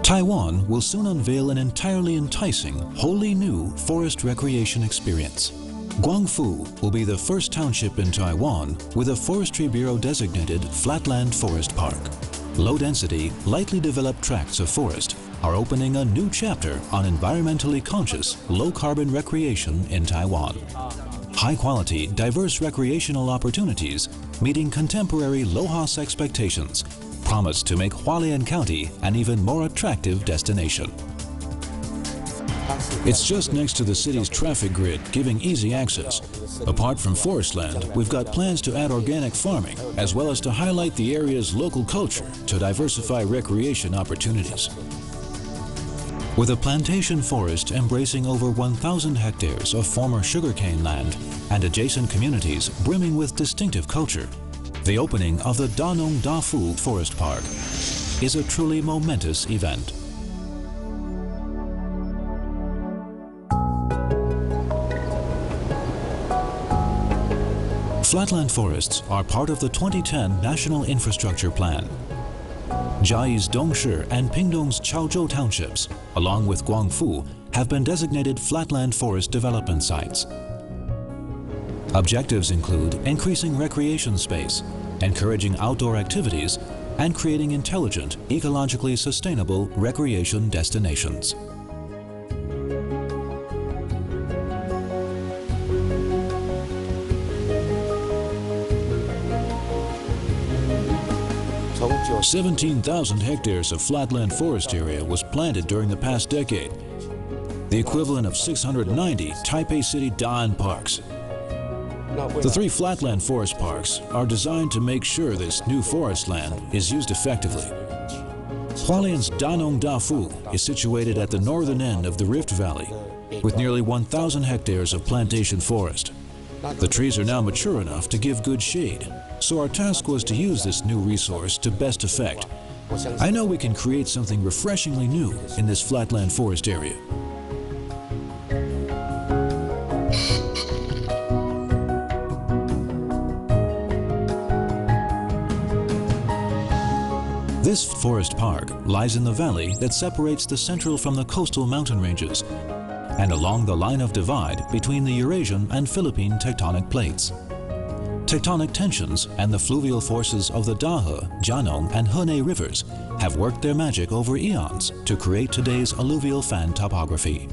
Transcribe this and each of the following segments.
Taiwan will soon unveil an entirely enticing, wholly new forest recreation experience. Guangfu will be the first township in Taiwan with a Forestry Bureau designated flatland forest park. Low-density, lightly developed tracts of forest are opening a new chapter on environmentally conscious, low-carbon recreation in Taiwan. High-quality, diverse recreational opportunities meeting contemporary Lohas expectations promise to make Hualien County an even more attractive destination. It's just next to the city's traffic grid, giving easy access. Apart from forest land, we've got plans to add organic farming, as well as to highlight the area's local culture to diversify recreation opportunities. With a plantation forest embracing over 1,000 hectares of former sugarcane land and adjacent communities brimming with distinctive culture, the opening of the Danongdafu Forest Park is a truly momentous event. Flatland forests are part of the 2010 National Infrastructure Plan. Jiayi's Dongshi and Pingdong's Chaozhou townships, along with Guangfu, have been designated flatland forest development sites. Objectives include increasing recreation space, encouraging outdoor activities, and creating intelligent, ecologically sustainable recreation destinations. Told 17,000 hectares of flatland forest area was planted during the past decade, the equivalent of 690 Taipei City Da'an parks. The 3 flatland forest parks are designed to make sure this new forest land is used effectively. Hualien's Danongdafu is situated at the northern end of the Rift Valley, with nearly 1,000 hectares of plantation forest. The trees are now mature enough to give good shade, so our task was to use this new resource to best effect. I know we can create something refreshingly new in this flatland forest area. This forest park lies in the valley that separates the central from the coastal mountain ranges and along the line of divide between the Eurasian and Philippine tectonic plates. Tectonic tensions and the fluvial forces of the Dahe, Jianong, and Henei rivers have worked their magic over eons to create today's alluvial fan topography.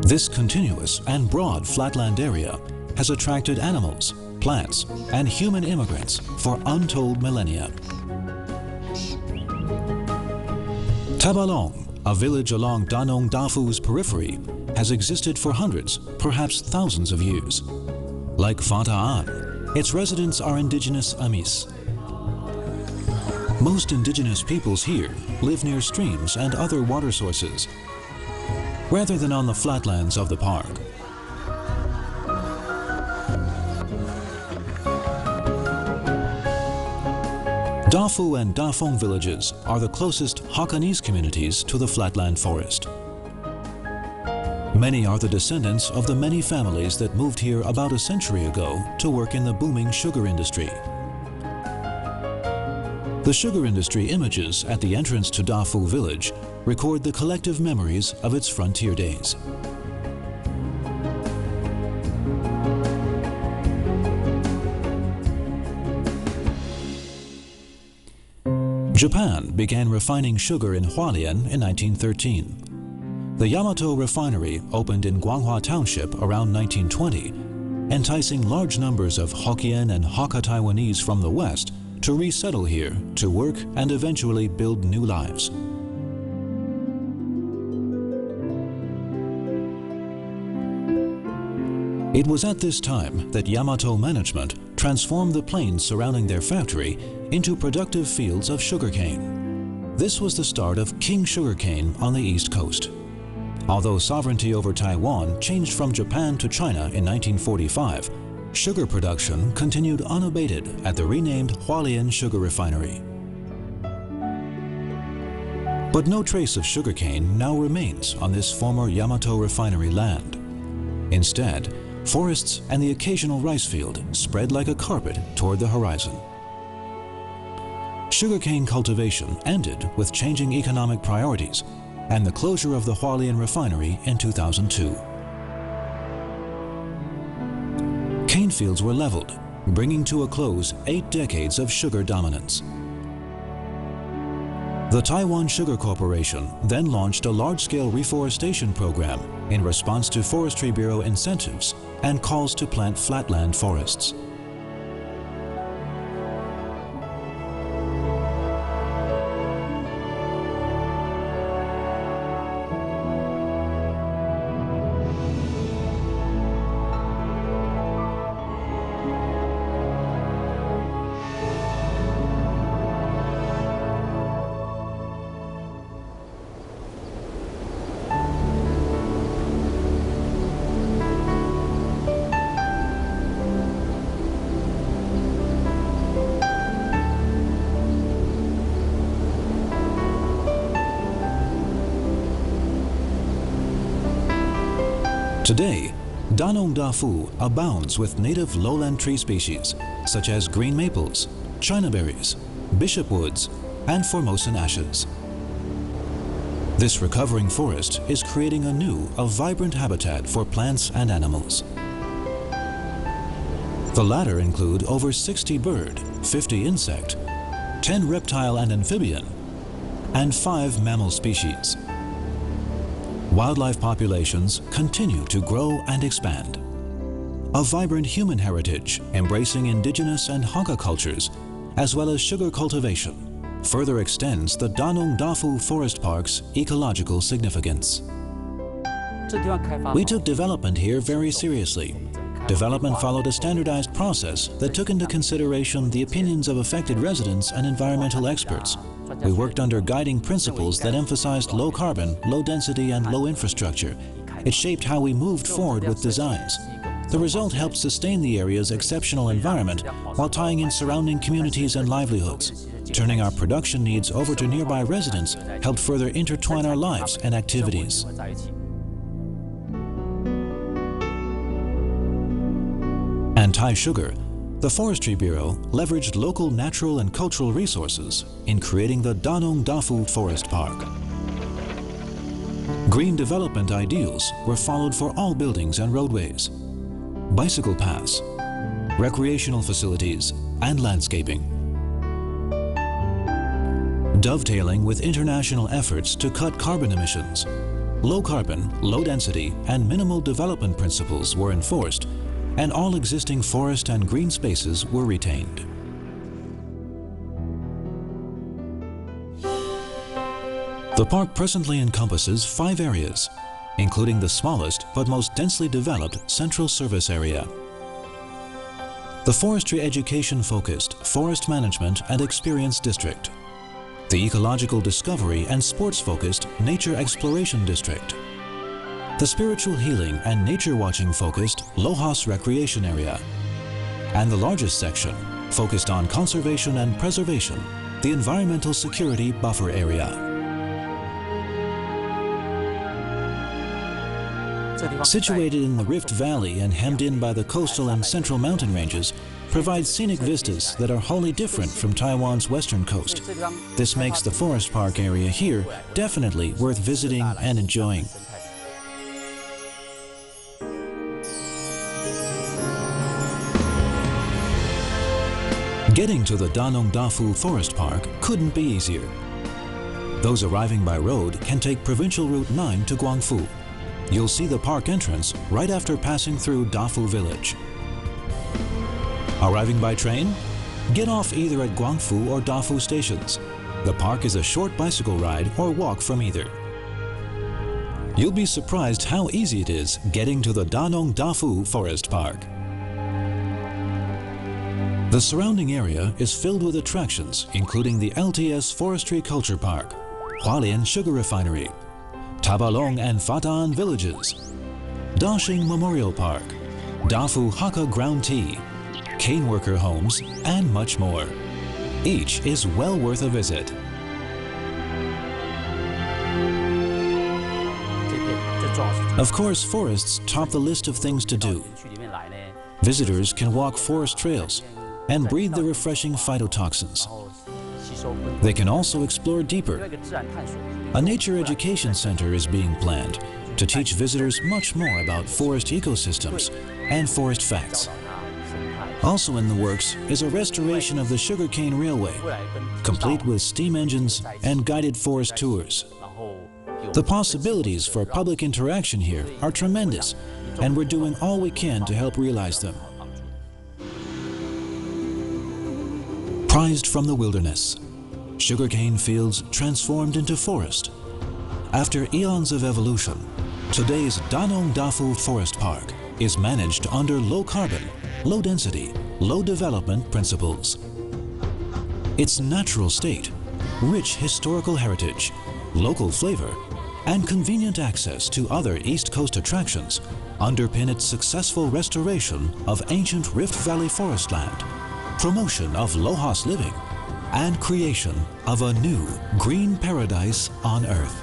This continuous and broad flatland area has attracted animals, plants, and human immigrants for untold millennia. Tabalong, a village along Danongdafu's periphery, has existed for hundreds, perhaps thousands of years. Like Fata'an, its residents are indigenous Amis. Most indigenous peoples here live near streams and other water sources, rather than on the flatlands of the park. Dafu and Dafeng villages are the closest Hakanese communities to the flatland forest. Many are the descendants of the many families that moved here about a century ago to work in the booming sugar industry. The sugar industry images at the entrance to Dafu village record the collective memories of its frontier days. Japan began refining sugar in Hualien in 1913. The Yamato refinery opened in Guangfu Township around 1920, enticing large numbers of Hokkien and Hakka Taiwanese from the West to resettle here to work and eventually build new lives. It was at this time that Yamato management transformed the plains surrounding their factory into productive fields of sugarcane. This was the start of king sugarcane on the East Coast. Although sovereignty over Taiwan changed from Japan to China in 1945, sugar production continued unabated at the renamed Hualien Sugar Refinery. But no trace of sugarcane now remains on this former Yamato refinery land. Instead, forests and the occasional rice field spread like a carpet toward the horizon. Sugarcane cultivation ended with changing economic priorities and the closure of the Hualien refinery in 2002. Cane fields were leveled, bringing to a close 8 decades of sugar dominance. The Taiwan Sugar Corporation then launched a large-scale reforestation program in response to Forestry Bureau incentives and calls to plant flatland forests. Today, Danongdafu abounds with native lowland tree species such as green maples, China berries, bishop woods, and Formosan ashes. This recovering forest is creating a vibrant habitat for plants and animals. The latter include over 60 bird, 50 insect, 10 reptile and amphibian, and 5 mammal species. Wildlife populations continue to grow and expand. A vibrant human heritage embracing indigenous and Hakka cultures, as well as sugar cultivation, further extends the Danongdafu Forest Park's ecological significance. We took development here very seriously. Development followed a standardized process that took into consideration the opinions of affected residents and environmental experts. We worked under guiding principles that emphasized low carbon, low density, and low infrastructure. It shaped how we moved forward with designs. The result helped sustain the area's exceptional environment while tying in surrounding communities and livelihoods. Turning our production needs over to nearby residents helped further intertwine our lives and activities. And Thai Sugar, the Forestry Bureau leveraged local natural and cultural resources in creating the Danongdafu Forest Park. Green development ideals were followed for all buildings and roadways, bicycle paths, recreational facilities, and landscaping. Dovetailing with international efforts to cut carbon emissions, low carbon, low density, and minimal development principles were enforced, and all existing forest and green spaces were retained. The park presently encompasses 5 areas, including the smallest but most densely developed Central Service Area. The Forestry Education-focused Forest Management and Experience District. The Ecological Discovery and Sports-focused Nature Exploration District. The Spiritual Healing and Nature Watching focused Lohas Recreation Area. And the largest section, focused on conservation and preservation, the Environmental Security Buffer Area. Situated in the Rift Valley and hemmed in by the coastal and central mountain ranges, provides scenic vistas that are wholly different from Taiwan's western coast. This makes the forest park area here definitely worth visiting and enjoying. Getting to the Danongdafu Forest Park couldn't be easier. Those arriving by road can take Provincial Route 9 to Guangfu. You'll see the park entrance right after passing through Dafu Village. Arriving by train? Get off either at Guangfu or Dafu stations. The park is a short bicycle ride or walk from either. You'll be surprised how easy it is getting to the Danongdafu Forest Park. The surrounding area is filled with attractions including the LTS Forestry Culture Park, Hualien Sugar Refinery, Tabalong and Fataan Villages, Dashing Memorial Park, Dafu Hakka Ground Tea, cane worker homes, and much more. Each is well worth a visit. Of course, forests top the list of things to do. Visitors can walk forest trails and breathe the refreshing phytotoxins. They can also explore deeper. A nature education center is being planned to teach visitors much more about forest ecosystems and forest facts. Also in the works is a restoration of the sugarcane railway, complete with steam engines and guided forest tours. The possibilities for public interaction here are tremendous, and we're doing all we can to help realize them. Prized from the wilderness, sugarcane fields transformed into forest. After eons of evolution, today's Danongdafu Forest Park is managed under low-carbon, low-density, low-development principles. Its natural state, rich historical heritage, local flavor, and convenient access to other East Coast attractions underpin its successful restoration of ancient Rift Valley forest land, promotion of Lohas living, and creation of a new green paradise on Earth.